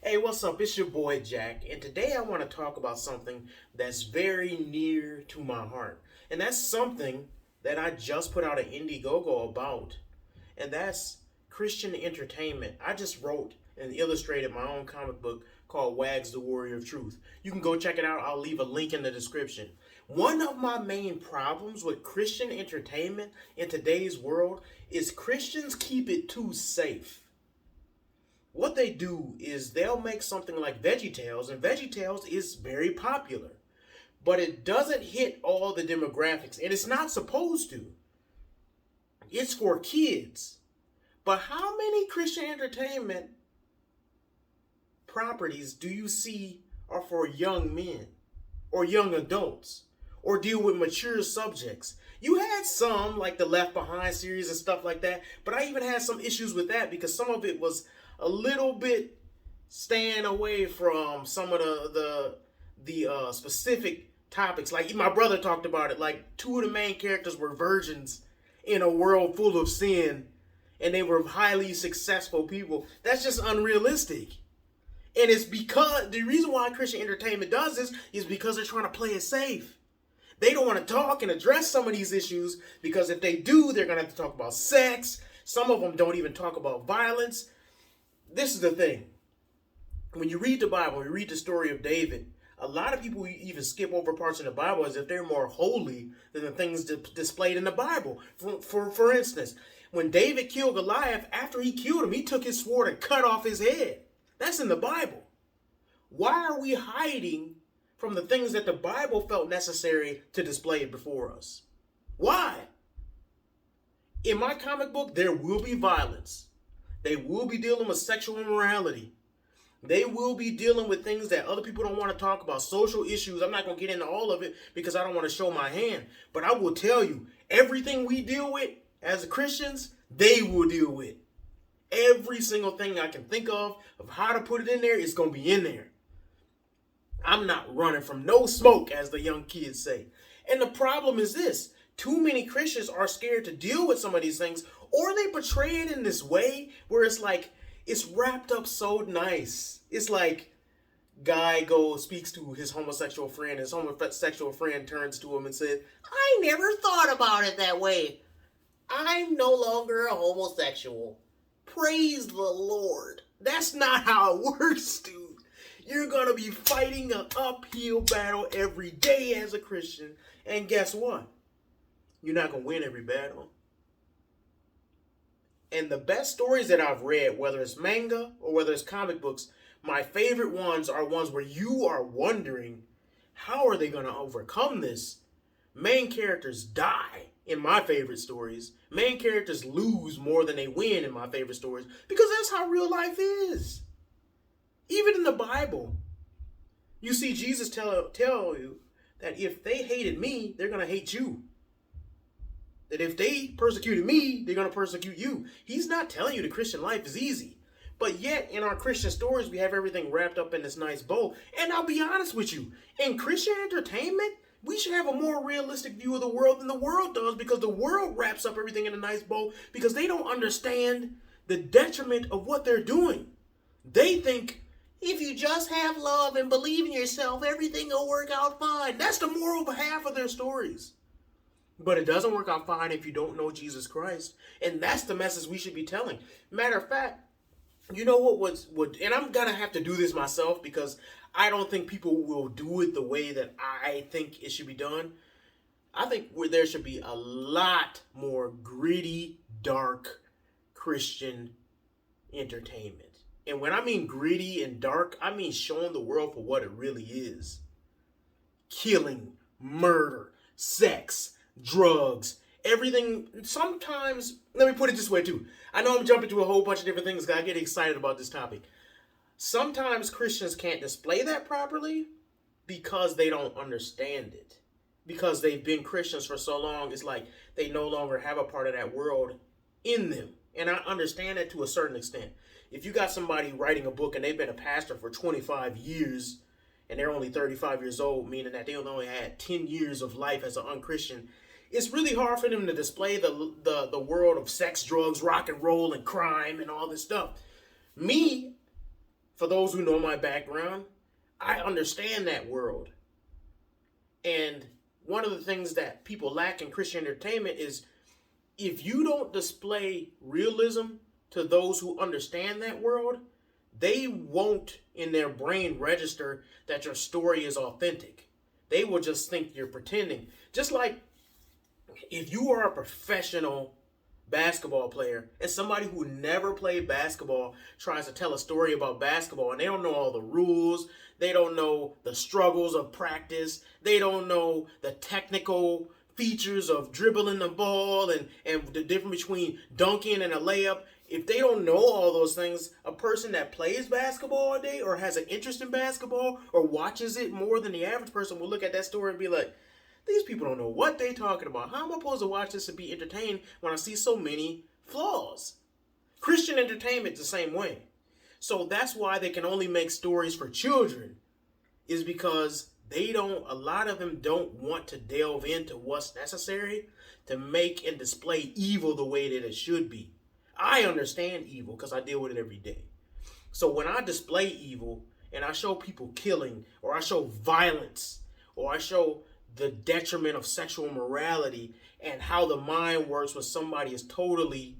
Hey, what's up? It's your boy Jack, and today I want to talk about something that's very near to my heart. And that's something that I just put out an Indiegogo about, and that's Christian entertainment. I just wrote and illustrated my own comic book called Wags the Warrior of Truth. You can go check it out. I'll leave a link in the description. One of my main problems with Christian entertainment in today's world is Christians keep it too safe. What they do is they'll make something like VeggieTales, and VeggieTales is very popular, but it doesn't hit all the demographics, and it's not supposed to. It's for kids. But how many Christian entertainment properties do you see are for young men or young adults or deal with mature subjects? You had some, like the Left Behind series and stuff like that, but I even had some issues with that because some of it was a little bit staying away from some of the specific topics. Like my brother talked about it. Like two of the main characters were virgins in a world full of sin, and they were highly successful people. That's just unrealistic. And it's because the reason why Christian entertainment does this is because they're trying to play it safe. They don't want to talk and address some of these issues because if they do, they're going to have to talk about sex. Some of them don't even talk about violence. This is the thing. When you read the Bible, you read the story of David, a lot of people even skip over parts in the Bible as if they're more holy than the things displayed in the Bible. For instance, when David killed Goliath, after he killed him, he took his sword and cut off his head. That's in the Bible. Why are we hiding from the things that the Bible felt necessary to display before us? Why? In my comic book, there will be violence. They will be dealing with sexual immorality. They will be dealing with things that other people don't want to talk about, social issues. I'm not going to get into all of it because I don't want to show my hand. But I will tell you, everything we deal with as Christians, they will deal with. Every single thing I can think of how to put it in there is going to be in there. I'm not running from no smoke, as the young kids say. And the problem is this. Too many Christians are scared to deal with some of these things, or they portray it in this way where it's like, it's wrapped up so nice. It's like guy speaks to his homosexual friend. His homosexual friend turns to him and says, I never thought about it that way. I'm no longer a homosexual. Praise the Lord. That's not how it works, dude. You're going to be fighting an uphill battle every day as a Christian. And guess what? You're not going to win every battle. And the best stories that I've read, whether it's manga or whether it's comic books, my favorite ones are ones where you are wondering, how are they going to overcome this? Main characters die in my favorite stories. Main characters lose more than they win in my favorite stories because that's how real life is. Even in the Bible, you see Jesus tell you that if they hated me, they're going to hate you. That if they persecuted me, they're going to persecute you. He's not telling you the Christian life is easy. But yet, in our Christian stories, we have everything wrapped up in this nice bow. And I'll be honest with you, in Christian entertainment, we should have a more realistic view of the world than the world does because the world wraps up everything in a nice bow because they don't understand the detriment of what they're doing. They think, if you just have love and believe in yourself, everything will work out fine. That's the moral half of their stories. But it doesn't work out fine if you don't know Jesus Christ. And that's the message we should be telling. Matter of fact, you know what and I'm going to have to do this myself because I don't think people will do it the way that I think it should be done. I think there should be a lot more gritty, dark Christian entertainment. And when I mean gritty and dark, I mean showing the world for what it really is. Killing, murder, sex, drugs, everything. Sometimes, let me put it this way too. I know I'm jumping to a whole bunch of different things because I get excited about this topic. Sometimes Christians can't display that properly because they don't understand it. Because they've been Christians for so long, it's like they no longer have a part of that world in them. And I understand that to a certain extent. If you got somebody writing a book and they've been a pastor for 25 years and they're only 35 years old, meaning that they only had 10 years of life as an unchristian, it's really hard for them to display the world of sex, drugs, rock and roll, and crime and all this stuff. Me, For those who know my background, I understand that world. And one of the things that people lack in Christian entertainment is if you don't display realism to those who understand that world, they won't in their brain register that your story is authentic. They will just think you're pretending. Just like if you are a professional basketball player and somebody who never played basketball tries to tell a story about basketball and they don't know all the rules, they don't know the struggles of practice, they don't know the technical features of dribbling the ball and the difference between dunking and a layup. If they don't know all those things, a person that plays basketball all day or has an interest in basketball or watches it more than the average person will look at that story and be like, these people don't know what they're talking about. How am I supposed to watch this and be entertained when I see so many flaws? Christian entertainment the same way. So that's why they can only make stories for children, is because a lot of them don't want to delve into what's necessary to make and display evil the way that it should be. I understand evil because I deal with it every day. So when I display evil and I show people killing, or I show violence, or I show the detriment of sexual morality and how the mind works when somebody is totally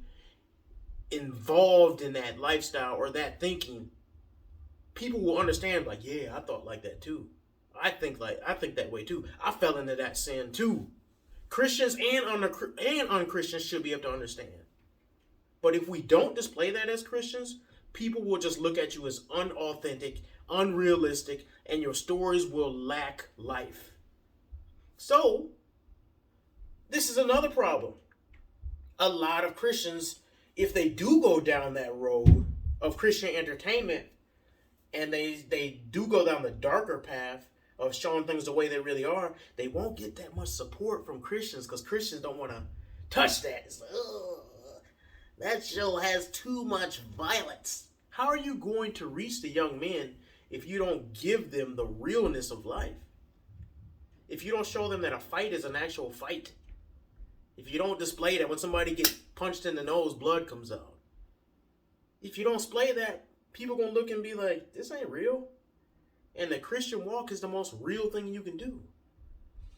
involved in that lifestyle or that thinking, people will understand, like, yeah, I thought like that too. I think that way too. I fell into that sin too. Christians and unchristians should be able to understand. But if we don't display that as Christians, people will just look at you as unauthentic, unrealistic, and your stories will lack life. So, this is another problem. A lot of Christians, if they do go down that road of Christian entertainment, and they do go down the darker path of showing things the way they really are, they won't get that much support from Christians because Christians don't want to touch that. It's like, that show has too much violence. How are you going to reach the young men if you don't give them the realness of life? If you don't show them that a fight is an actual fight? If you don't display that when somebody gets punched in the nose, blood comes out? If you don't display that, people gonna look and be like, this ain't real. And the Christian walk is the most real thing you can do.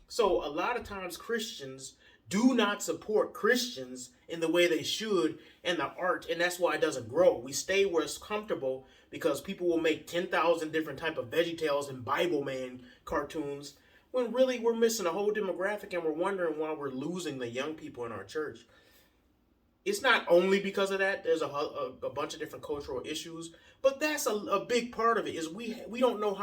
So a lot of times Christians do not support Christians in the way they should in the art, and that's why it doesn't grow. We stay where it's comfortable because people will make 10,000 different type of VeggieTales and Bible Man cartoons when really we're missing a whole demographic and we're wondering why we're losing the young people in our church. It's not only because of that. There's a bunch of different cultural issues, but that's a big part of it is we don't know how